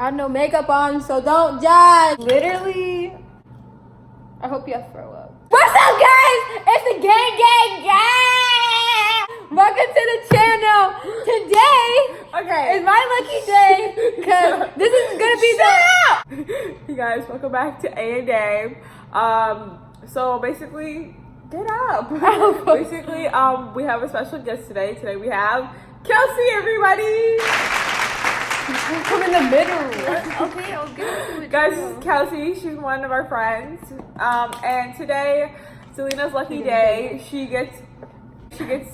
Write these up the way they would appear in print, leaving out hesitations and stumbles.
I have no makeup on, so don't judge. Literally, I hope you have throw up. What's up, guys? It's the gang. Welcome to the channel. Today is my lucky day because this is gonna be You guys, welcome back to A&A. So basically, get up. Basically, we have a special guest today. Today we have Kelsey, everybody. Come in the middle. Okay, I'll give it to you. Guys, this is Kelsey. She's one of our friends. And today, Selena's lucky day. She gets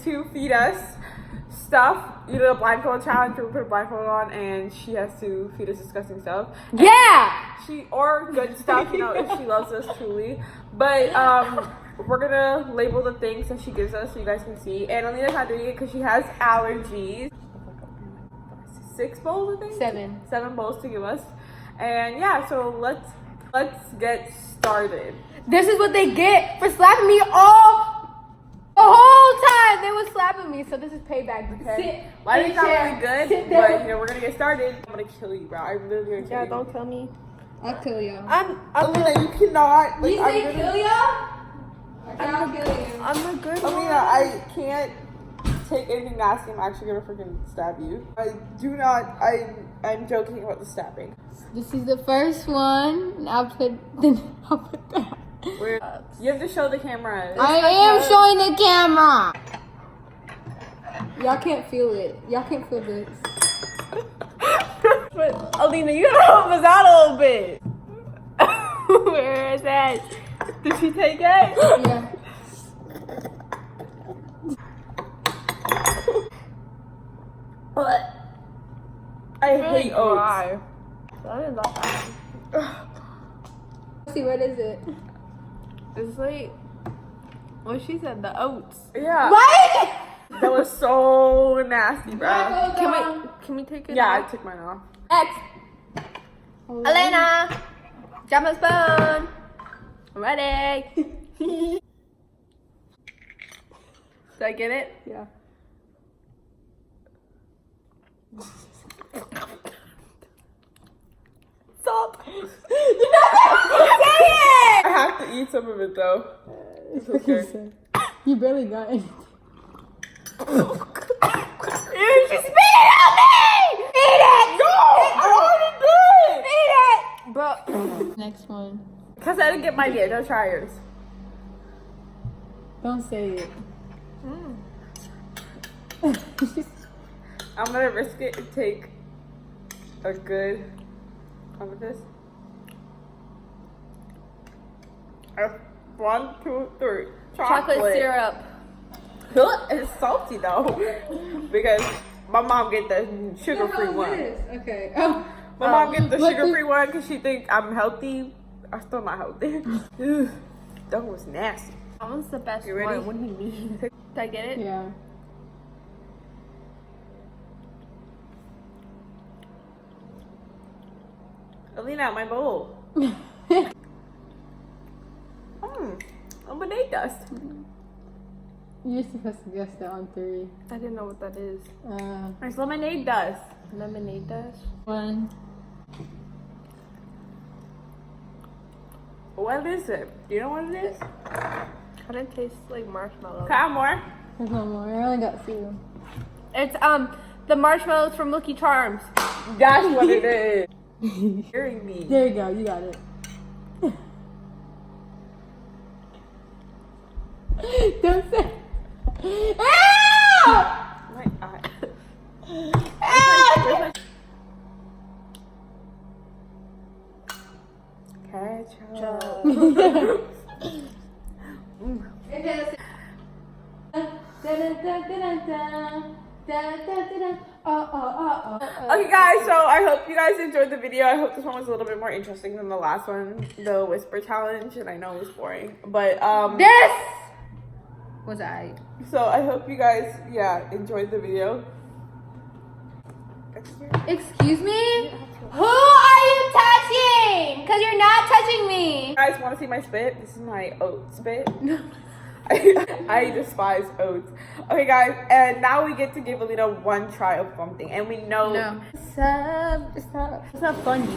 to feed us stuff. You know, the blindfold challenge. We put a blindfold on, and she has to feed us disgusting stuff. Yeah. Or good stuff, you know, if she loves us truly. But we're gonna label the things that she gives us so you guys can see. And Alina's not doing it because she has allergies. 6 bowls, I think. 7 bowls to give us. And yeah, so let's get started. This is what they get for slapping me the whole time. They were slapping me, so this is payback. Okay. Lighting's not really good, but you know we're gonna get started. I'm gonna kill you, bro. I'm literally gonna kill you. Don't kill me. I'll kill you. Alina, you cannot. Like, you say kill you? I'll kill you. I'm a good one. Alina, I can't take anything nasty. I'm actually gonna freaking stab you. I'm joking about the stabbing. This is the first one. I'll put that. You have to show the camera. I am showing the camera. Y'all can't feel it. Y'all can't feel this. But Alina, you gotta help us out a little bit. Where is that? Did she take it? Yeah. I hate oats. See, what is it? It's like what she said, the oats. Yeah. What? That was so nasty, bro. Can we take it Yeah, I off? took mine off. Next. Elena, drop my spoon. I'm ready. Did I get it? Yeah. Stop. I have to eat some of it though. It's okay. You barely got it. You just spit it on me! Eat it! No! I already did! Eat it! Bro. Next one. Because I didn't get mine yet. Don't try yours. Don't say it. I'm gonna risk it and take a good one of this. 1, 2, 3. Chocolate syrup. It's salty though. Because my mom get the sugar-free one. Okay. Oh. My mom get the sugar-free one because she thinks I'm healthy. I'm still not healthy. Ugh, that was nasty. That one's the best You ready? one. What do you mean? Did I get it? Yeah. Alina, my bowl. Lemonade dust. You're supposed to guess that on 3. I didn't know what that is. It's lemonade dust. Lemonade dust. 1. What is it? Do you know what it is? Kind of tastes like marshmallow. Can I have more? There's one more. I only got 2. It's the marshmallows from Lucky Charms. That's what it is. Hearing me. There you go. You got it. Don't say. Ow! My eye. Ketchup. Okay guys, so I hope you guys enjoyed the video. I hope this one was a little bit more interesting than the last one, the whisper challenge, and I know it was boring, but This was I. so I hope you guys enjoyed the video. Excuse me? Who are you touching? Because you're not touching me. You guys want to see my spit? This is my oat spit. I despise oats. Okay, guys, and now we get to give Alina one try of something, and we know. No. It's not funny.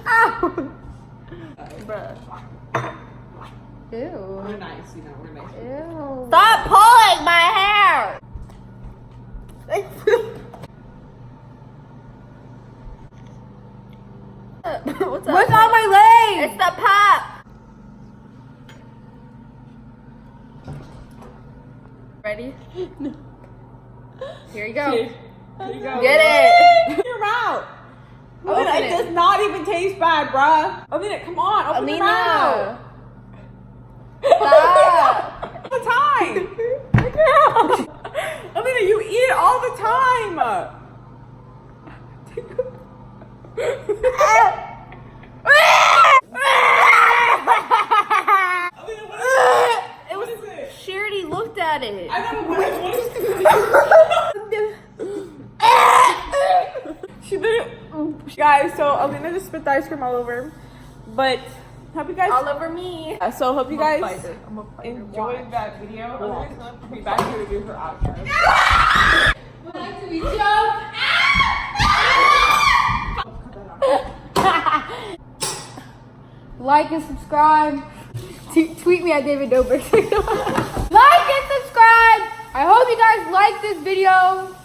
Ow! Bruh. Ew. We're nice, you know, we're nice. Ew. Stop pulling my hair! What's up? What's on my leg? It's the pop. Ready? Here you go. Here you go. Get it. Your mouth. Open Alina, it it. does not even taste bad, bruh. Alina, come on, open your mouth. Stop. All the time. Alina, you eat it all the time. Alina, what is it? She already looked at it. I know, but what is She literally, guys. So Alina just spit the ice cream all over, but hope you guys. All over me. So hope you I'm a guys fighter. I'm a fighter. enjoyed Watch. that video. Alina's gonna be back here to do her outro. Like to be choked. Like and subscribe. Tweet me at David Dobrik. Like and subscribe. I hope you guys like this video.